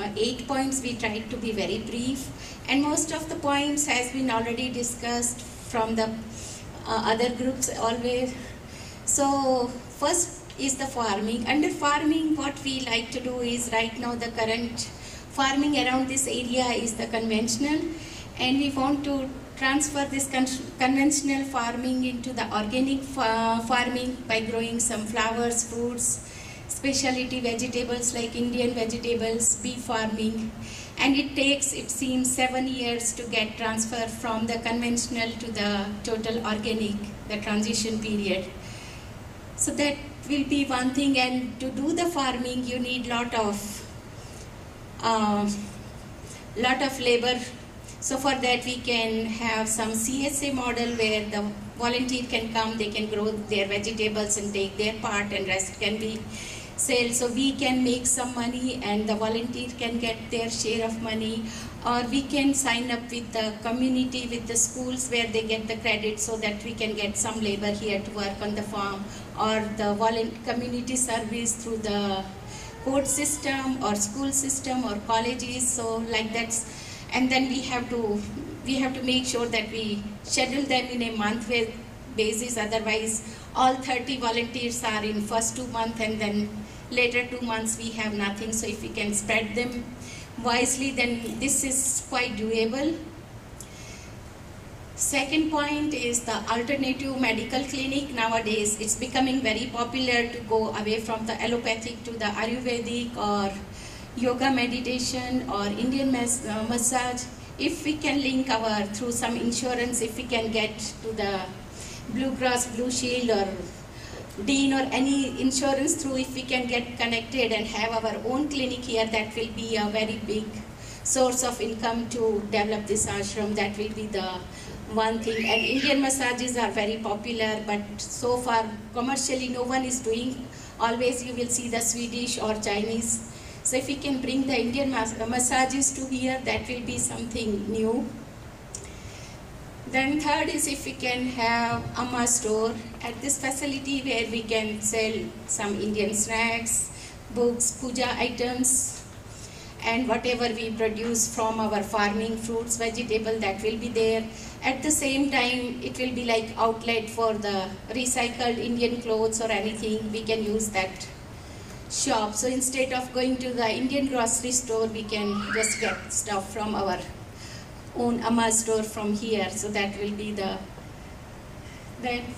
8 points. We tried to be very brief, and most of the points has been already discussed from the other groups always. So first is the farming. Under farming, what we like to do is, right now the current farming around this area is the conventional, and we want to transfer this conventional farming into the organic farming by growing some flowers, fruits, specialty vegetables like Indian vegetables, bee farming, and it takes, it seems, 7 years to get transfer from the conventional to the total organic, the transition period. So that will be one thing, and to do the farming you need lot of labor. So for that we can have some CSA model where the volunteer can come, they can grow their vegetables and take their part, and rest can be sale. So we can make some money and the volunteer can get their share of money, or we can sign up with the community, with the schools where they get the credit, so that we can get some labor here to work on the farm, or the community service through the court system or school system or colleges. So like that, and then we have to make sure that we schedule them in a month basis, otherwise all 30 volunteers are in first 2 months and then later 2 months we have nothing. So if we can spread them wisely, then this is quite doable. Second point is the alternative medical clinic. Nowadays it's becoming very popular to go away from the allopathic to the Ayurvedic or yoga, meditation, or Indian massage. If we can link through some insurance, if we can get to the Blue Cross, Blue Shield, or Dean, or any insurance through, if we can get connected and have our own clinic here, that will be a very big source of income to develop this ashram. That will be the one thing. And Indian massages are very popular, but so far commercially no one is doing. Always you will see the Swedish or Chinese. So if we can bring the Indian massages to here, that will be something new. Then third is, if we can have Amma store at this facility where we can sell some Indian snacks, books, puja items, and whatever we produce from our farming, fruits, vegetable, that will be there. At the same time, it will be like outlet for the recycled Indian clothes or anything. We can use that shop. So instead of going to the Indian grocery store, we can just get stuff from our own Amma store from here. So that will be the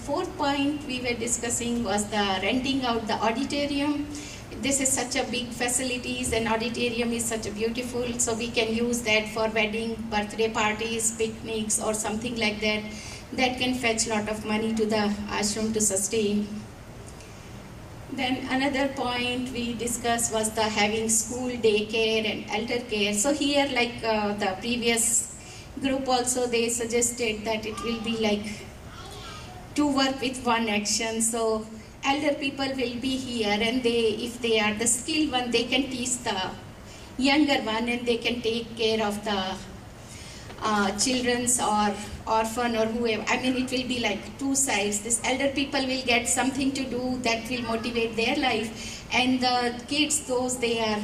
fourth point we were discussing was the renting out the auditorium. This is such a big facilities, and auditorium is such a beautiful, so we can use that for wedding, birthday parties, picnics, or something like that. That can fetch lot of money to the ashram to sustain. Then another point we discussed was the having school, daycare, and elder care. So here, like the previous group also, they suggested that it will be like to work with one action. So elder people will be here, and if they are the skilled one, they can teach the younger one, and they can take care of the children's or orphan or whoever. I mean, it will be like two sides. This elder people will get something to do that will motivate their life, and the kids, those they are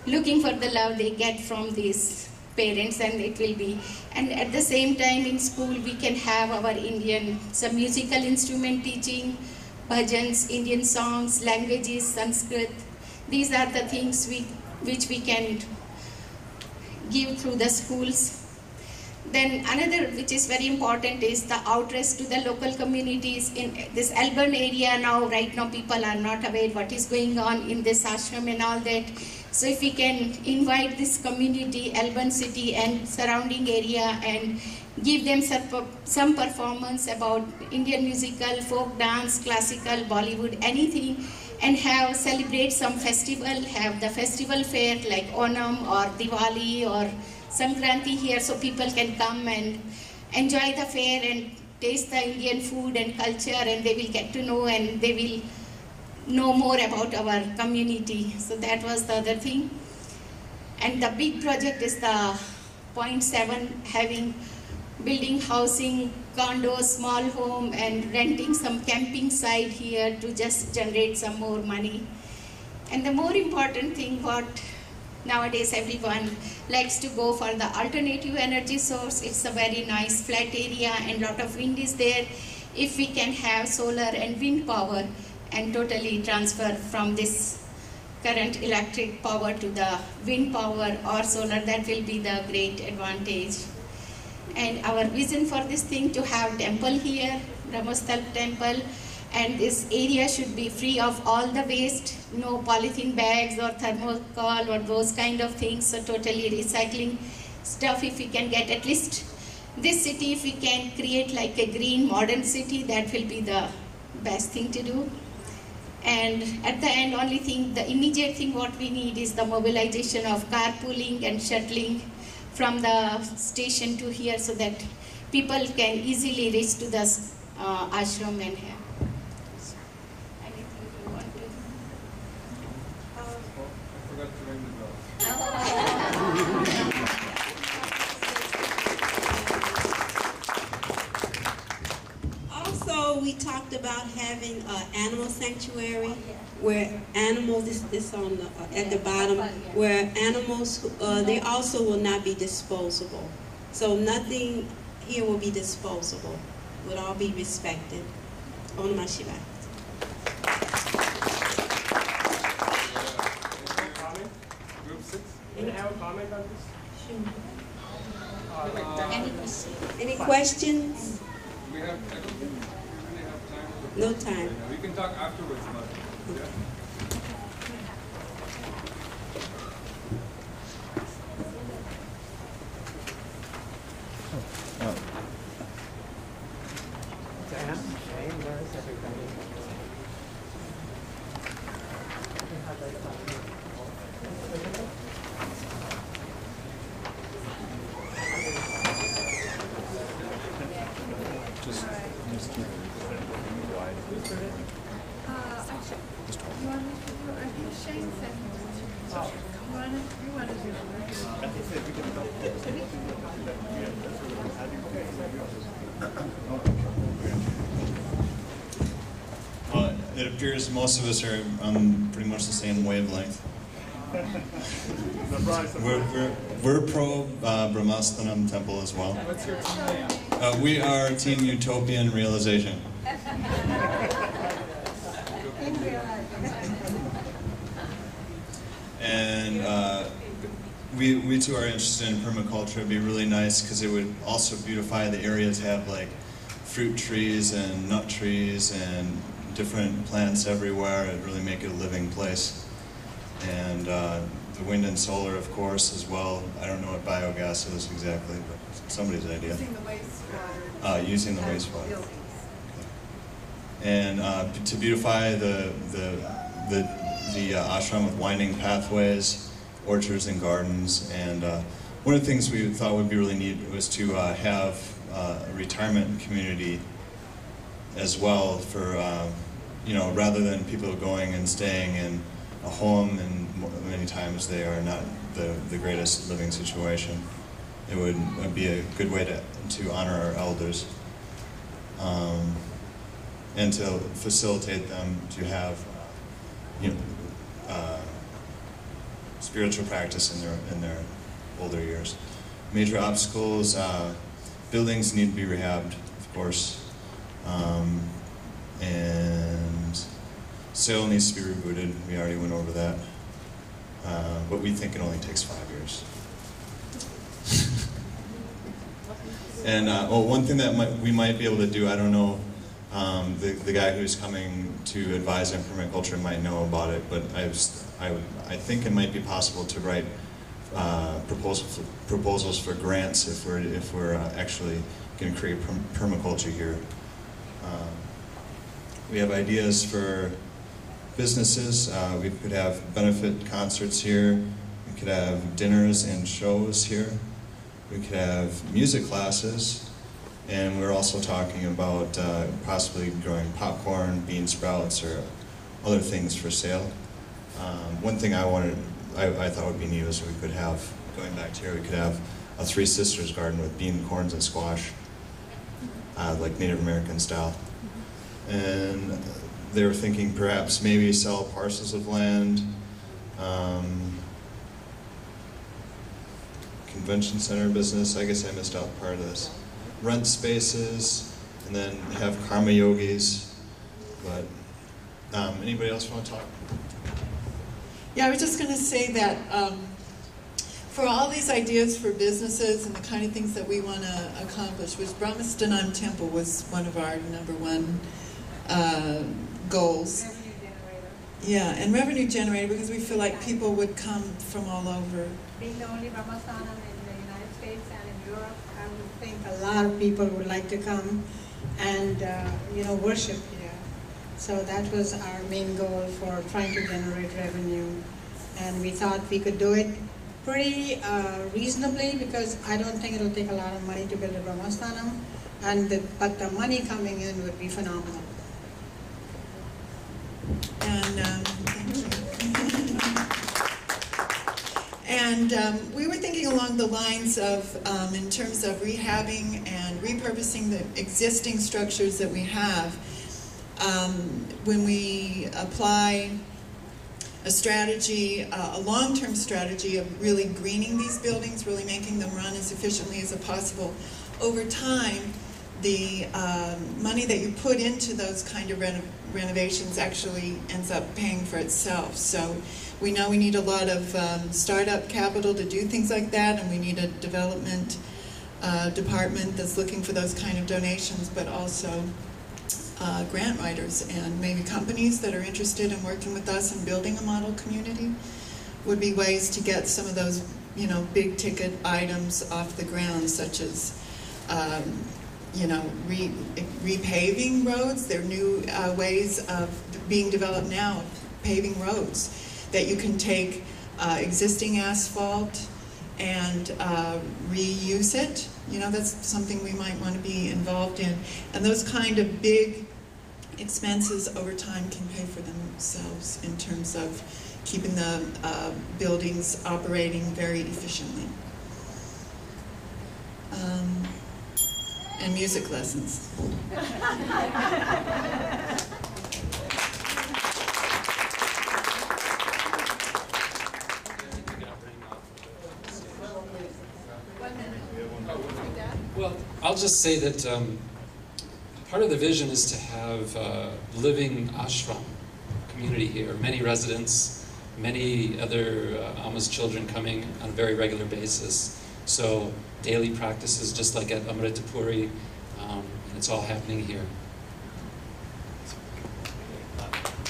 looking for the love they get from these parents, and it will be. And at the same time in school we can have our Indian, some musical instrument teaching, bhajans, Indian songs, languages, Sanskrit. These are the things which we can give through the schools. Then another which is very important is the outreach to the local communities in this urban area. Now, right now people are not aware what is going on in this ashram and all that. So if we can invite this community, urban city and surrounding area, and give them some performance about Indian musical, folk dance, classical, Bollywood, anything, and celebrate some festival, have the festival fair like Onam or Diwali or Sankranti here, so people can come and enjoy the fair and taste the Indian food and culture, and they will get to know, and they will know more about our community. So that was the other thing. And the big project is the point 7, building housing, condos, small home, and renting some camping site here to just generate some more money. And the more important thing what Nowadays everyone likes to go for the alternative energy source. It's a very nice flat area and lot of wind is there. If we can have solar and wind power and totally transfer from this current electric power to the wind power or solar, that will be the great advantage. And our vision for this thing to have temple here, Brahmasthal temple, and this area should be free of all the waste, no polythene bags or thermocol or those kind of things, so totally recycling stuff. If we can get at least this city, if we can create like a green modern city, that will be the best thing to do. And at the end, only thing, the immediate thing what we need is the mobilization of carpooling and shuttling from the station to here so that people can easily reach to the ashram and have. Anything you want to? I forgot to ring the bell. Also, we talked about having an animal sanctuary where animals, this on the, at the bottom, where animals, they also will not be disposable. So nothing here will be disposable. It would all be respected. Om Namah Shivaya. Group 6. Can I have a comment on this? Any questions? I don't think we really have time. No time. We can talk afterwards, but yeah. Diana, Shane, where is everybody? Just keep it wide. You want me to do it? I think Shane said he wanted to. You want to do It appears most of us are on pretty much the same wavelength. We're pro Brahmasthanam temple as well. What's your team? We are Team Utopian Realization. And we too are interested in permaculture. It'd be really nice because it would also beautify the area to have like fruit trees and nut trees and different plants everywhere. It'd really make it a living place. And the wind and solar, of course, as well. I don't know what biogas is exactly, but it's somebody's idea. using the wastewater. Using the wastewater. Buildings. And to beautify the ashram with winding pathways, orchards and gardens. And one of the things we thought would be really neat was to have a retirement community as well for, rather than people going and staying in a home, and many times they are not the greatest living situation. It would be a good way to honor our elders. And to facilitate them to have, spiritual practice in their older years. Major obstacles: buildings need to be rehabbed, of course, and sale needs to be rebooted. We already went over that, but we think it only takes 5 years. And one thing that we might be able to do, I don't know. The guy who's coming to advise on permaculture might know about it, but I think it might be possible to write proposals for grants if we're actually going to create permaculture here. We have ideas for businesses. We could have benefit concerts here. We could have dinners and shows here. We could have music classes. And we're also talking about possibly growing popcorn, bean sprouts, or other things for sale. One thing I thought would be neat was we could have, going back to here, we could have a Three Sisters garden with bean, corns, and squash, like Native American style. And they were thinking perhaps maybe sell parcels of land, convention center business. I guess I missed out part of this. Rent spaces, and then have karma yogis. But anybody else want to talk? Yeah, I was just going to say that for all these ideas for businesses and the kind of things that we want to accomplish, which Brahmastanam Temple was one of our #1 goals. Revenue generator. Yeah, and revenue generator, because we feel like people would come from all over. Being the only Brahmastanam in the United States and in Europe, I would think a lot of people would like to come and worship here. So that was our main goal for trying to generate revenue, and we thought we could do it pretty reasonably, because I don't think it'll take a lot of money to build a Brahmasthanam, but the money coming in would be phenomenal. And thank you. And we were thinking along the lines of, in terms of rehabbing and repurposing the existing structures that we have, when we apply a strategy, a long-term strategy of really greening these buildings, really making them run as efficiently as possible, over time, the money that you put into those kind of renovations actually ends up paying for itself. So we know we need a lot of startup capital to do things like that, and we need a development department that's looking for those kind of donations, but also grant writers and maybe companies that are interested in working with us and building a model community would be ways to get some of those, big ticket items off the ground, such as, repaving roads. There are new ways of being developed now, paving roads, that you can take existing asphalt and reuse it. That's something we might want to be involved in. And those kind of big expenses over time can pay for themselves in terms of keeping the buildings operating very efficiently. And music lessons. Well, I'll just say that part of the vision is to have a living ashram community here. Many residents, many other Amma's children coming on a very regular basis. So daily practices just like at Amritapuri, and it's all happening here.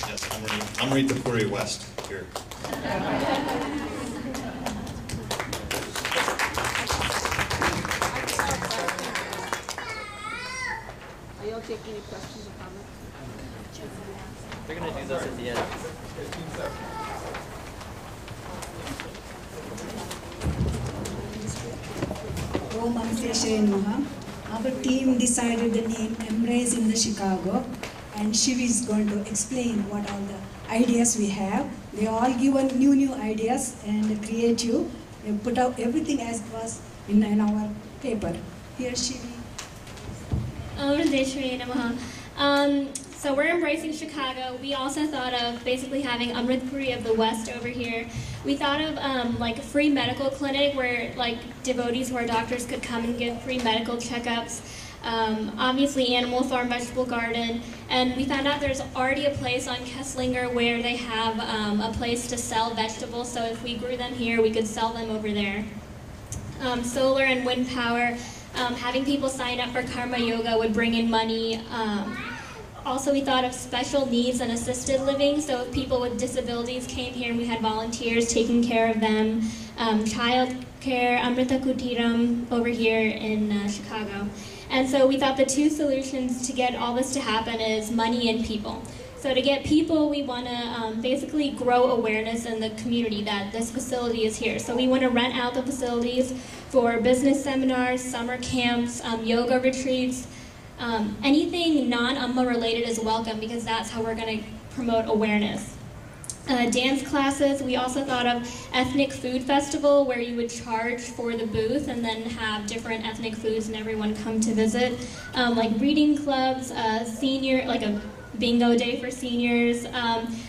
Yes, Amritapuri West here. Are you all taking any questions or comments? They're going to do those at the end. Our team decided the name Embrace in the Chicago, and Shiv is going to explain what all the ideas we have. They all given new ideas and creative. They put out everything as it was in our paper. Here Shiv. So we're embracing Chicago. We also thought of basically having Amritpuri of the West over here. We thought of like a free medical clinic where like devotees who are doctors could come and give free medical checkups. Obviously animal farm, vegetable garden, and we found out there's already a place on Kesslinger where they have a place to sell vegetables, so if we grew them here we could sell them over there. Solar and wind power, having people sign up for karma yoga would bring in money. Also, we thought of special needs and assisted living, so if people with disabilities came here and we had volunteers taking care of them. Child care, Amrita Kutiram over here in Chicago. And so we thought the two solutions to get all this to happen is money and people. So to get people, we want to basically grow awareness in the community that this facility is here. So we want to rent out the facilities for business seminars, summer camps, yoga retreats. Anything non-Amma related is welcome because that's how we're going to promote awareness. Dance classes, we also thought of ethnic food festival where you would charge for the booth and then have different ethnic foods and everyone come to visit. Like reading clubs, senior, like a bingo day for seniors,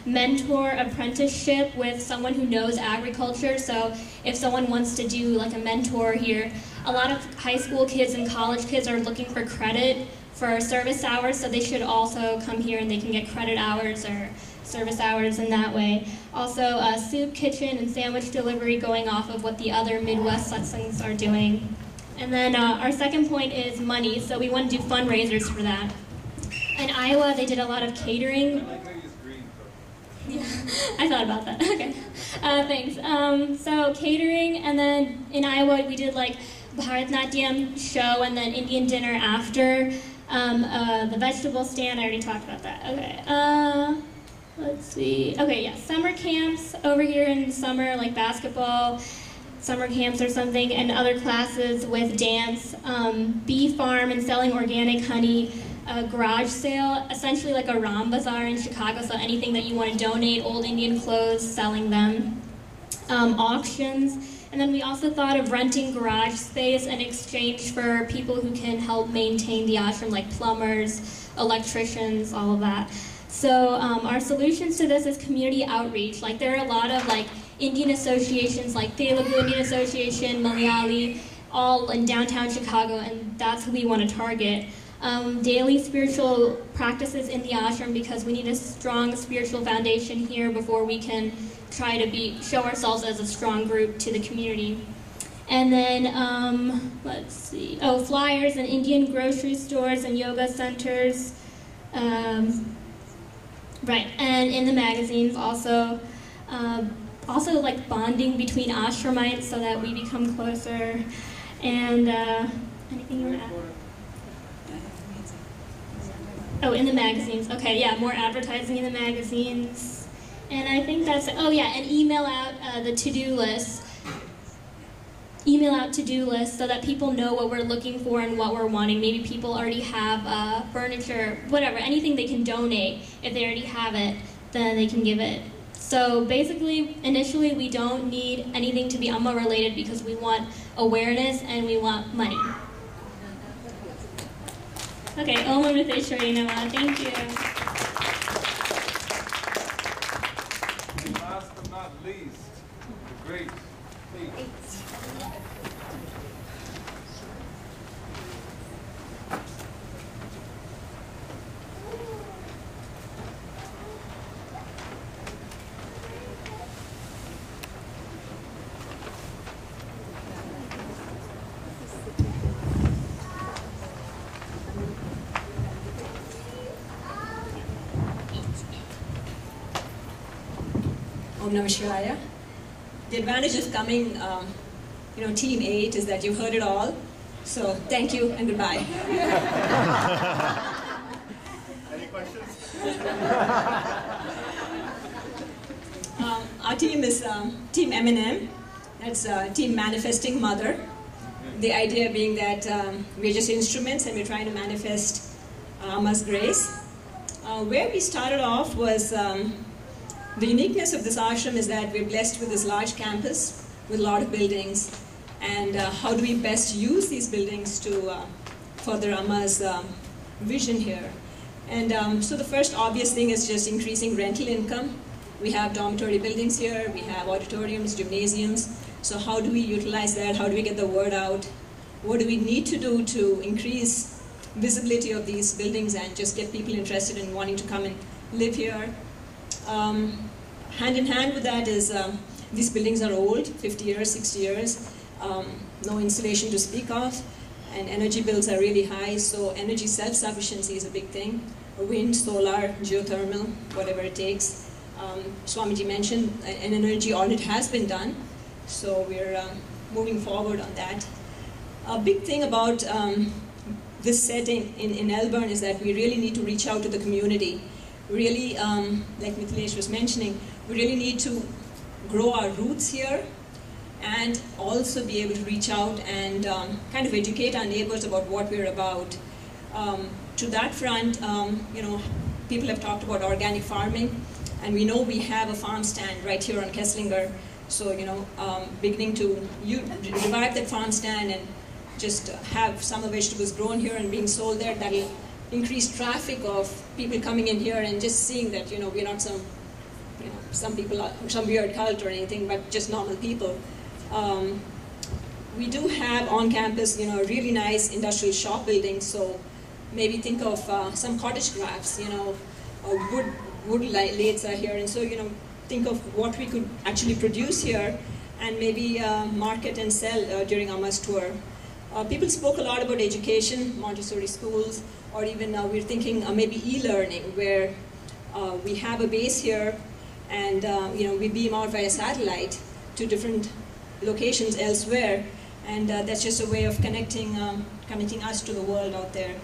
mentor apprenticeship with someone who knows agriculture. So if someone wants to do like a mentor here, a lot of high school kids and college kids are looking for credit for service hours, so they should also come here and they can get credit hours or service hours in that way. Also, soup kitchen and sandwich delivery going off of what the other Midwest settings are doing. And then our second point is money, so we want to do fundraisers for that. In Iowa, they did a lot of catering. Yeah, I thought about that. Okay, thanks. So catering, and then in Iowa, we did like Bharatnatyam show and then Indian dinner after. The vegetable stand, I already talked about that. Okay, let's see. Okay, yeah, summer camps over here in the summer, like basketball, summer camps or something, and other classes with dance, bee farm and selling organic honey, a garage sale, essentially like a Ram Bazaar in Chicago, so anything that you want to donate, old Indian clothes, selling them, auctions. And then we also thought of renting garage space in exchange for people who can help maintain the ashram, like plumbers, electricians, all of that. So our solutions to this is community outreach. Like there are a lot of like Indian associations, like Telugu Indian Association, Malayali, all in downtown Chicago, and that's who we want to target. Daily spiritual practices in the ashram, because we need a strong spiritual foundation here before we can try to show ourselves as a strong group to the community. And then, let's see, flyers in Indian grocery stores and yoga centers. Right, and in the magazines also. Also like bonding between ashramites so that we become closer. And anything you want to add? Oh, in the magazines. Okay, yeah, more advertising in the magazines. And I think that's, oh yeah, and email out the to-do list. Email out to-do lists so that people know what we're looking for and what we're wanting. Maybe people already have furniture, whatever, anything they can donate. If they already have it, then they can give it. So basically, initially, we don't need anything to be Amma related because we want awareness and we want money. Okay, Om Amriteshwari Namah. Thank you. And last but not least, the great Faith. Om Namah Shivaya. The advantage of coming, Team 8 is that you've heard it all. So thank you and goodbye. Any questions? Our team is Team M&M. That's Team Manifesting Mother. The idea being that we're just instruments and we're trying to manifest Amma's grace. Where we started off was the uniqueness of this ashram is that we're blessed with this large campus with a lot of buildings, and how do we best use these buildings to further Amma's vision here. And so the first obvious thing is just increasing rental income. We have dormitory buildings here, we have auditoriums, gymnasiums. So how do we utilize that? How do we get the word out? What do we need to do to increase visibility of these buildings and just get people interested in wanting to come and live here? Hand in hand with that is these buildings are old, 50 years, 60 years, no insulation to speak of, and energy bills are really high, so energy self-sufficiency is a big thing. Wind, solar, geothermal, whatever it takes. Swamiji mentioned an energy audit has been done, so we're moving forward on that. A big thing about this setting in Elburn is that we really need to reach out to the community. Really, like Mithilesh was mentioning, we really need to grow our roots here and also be able to reach out and kind of educate our neighbors about what we're about. To that front, people have talked about organic farming, and we know we have a farm stand right here on Kesslinger. So, beginning to revive that farm stand and just have summer vegetables grown here and being sold there, that'll increased traffic of people coming in here and just seeing that, we're not some people are some weird cult or anything, but just normal people. We do have on campus, a really nice industrial shop building, so maybe think of some cottage crafts, wood lathes are here, and so, think of what we could actually produce here and maybe market and sell during our must tour. People spoke a lot about education, Montessori schools, or even we're thinking maybe e-learning, where we have a base here and we beam out via satellite to different locations elsewhere, and that's just a way of connecting us to the world out there.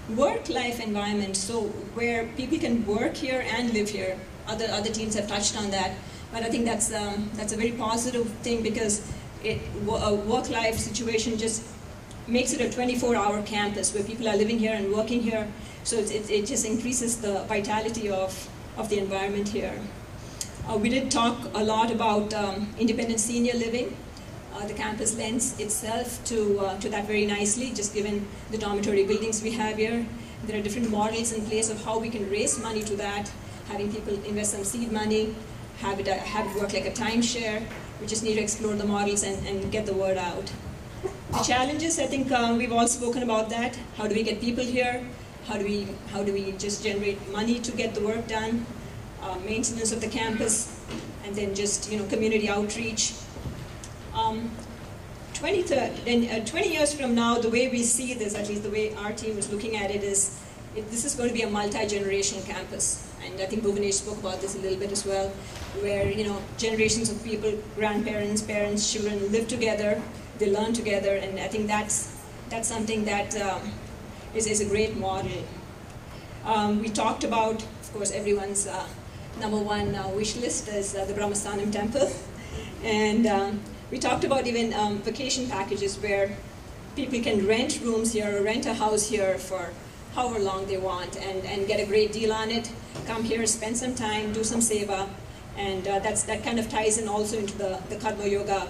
Work-life environment, so where people can work here and live here. Other teams have touched on that, but I think that's a very positive thing, because a work-life situation just makes it a 24-hour campus where people are living here and working here, so it just increases the vitality of the environment here. We did talk a lot about independent senior living. The campus lends itself to that very nicely, just given the dormitory buildings we have here. There are different models in place of how we can raise money to that, having people invest some seed money, have it work like a timeshare. We just need to explore the models and get the word out. The challenges, I think we've all spoken about that. How do we get people here? How do we just generate money to get the work done? Maintenance of the campus, and then just community outreach. 20 years from now, the way we see this, at least the way our team is looking at it, is this is going to be a multi-generational campus. And I think Bhuvanesh spoke about this a little bit as well, where generations of people, grandparents, parents, children live together, they learn together, and I think that's something that is a great model. We talked about, of course, everyone's #1 wish list is the Brahmasthanam temple, and we talked about even vacation packages where people can rent rooms here or rent a house here for however long they want and get a great deal on it, come here, spend some time, do some seva, and that kind of ties in also into the Karma Yoga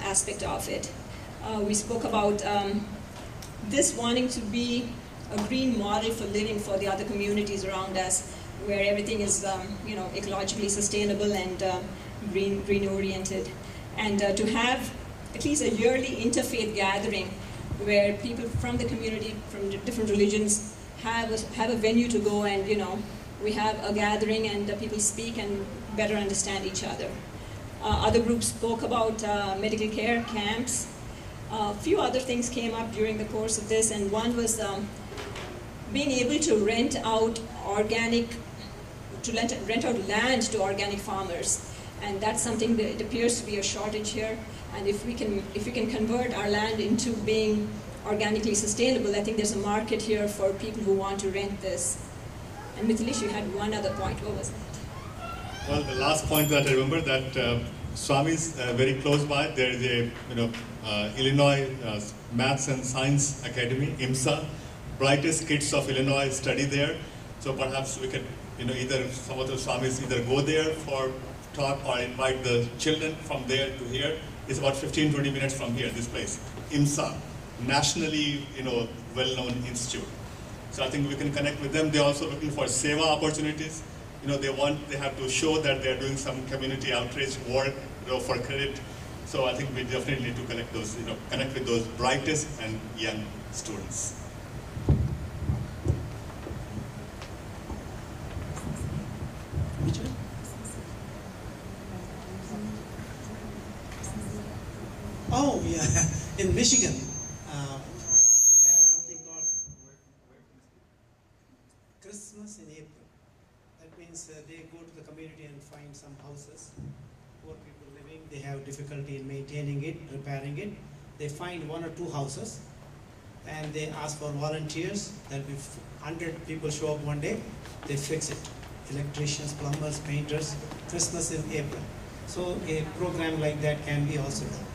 aspect of it. We spoke about this wanting to be a green model for living for the other communities around us, where everything is ecologically sustainable and green oriented, and to have at least a yearly interfaith gathering where people from the community, from different religions, have a venue to go, and we have a gathering and people speak and better understand each other. Other groups spoke about medical care camps. A few other things came up during the course of this, and one was being able to rent out land to organic farmers, and that's something that appears to be a shortage here. And if we can convert our land into being organically sustainable, I think there's a market here for people who want to rent this. And Mithilesh, you had one other point. What was that? Well, the last point that I remember, that Swami's very close by. There is a Illinois Maths and Science Academy, IMSA. Brightest kids of Illinois study there. So perhaps we could, either some of the Swamis either go there for talk or invite the children from there to here. It's about 15-20 minutes from here, this place, IMSA, nationally, well-known institute. So I think we can connect with them. They're also looking for seva opportunities. They have to show that they're doing some community outreach work, for credit. So I think we definitely need to connect with those brightest and young students. Oh, yeah. In Michigan, we have something called Christmas in April. That means they go to the community and find some houses, poor people living, they have difficulty in maintaining it, repairing it. They find 1 or 2 houses, and they ask for volunteers. There'll be 100 people show up one day, they fix it. Electricians, plumbers, painters, Christmas in April. So a program like that can be also done.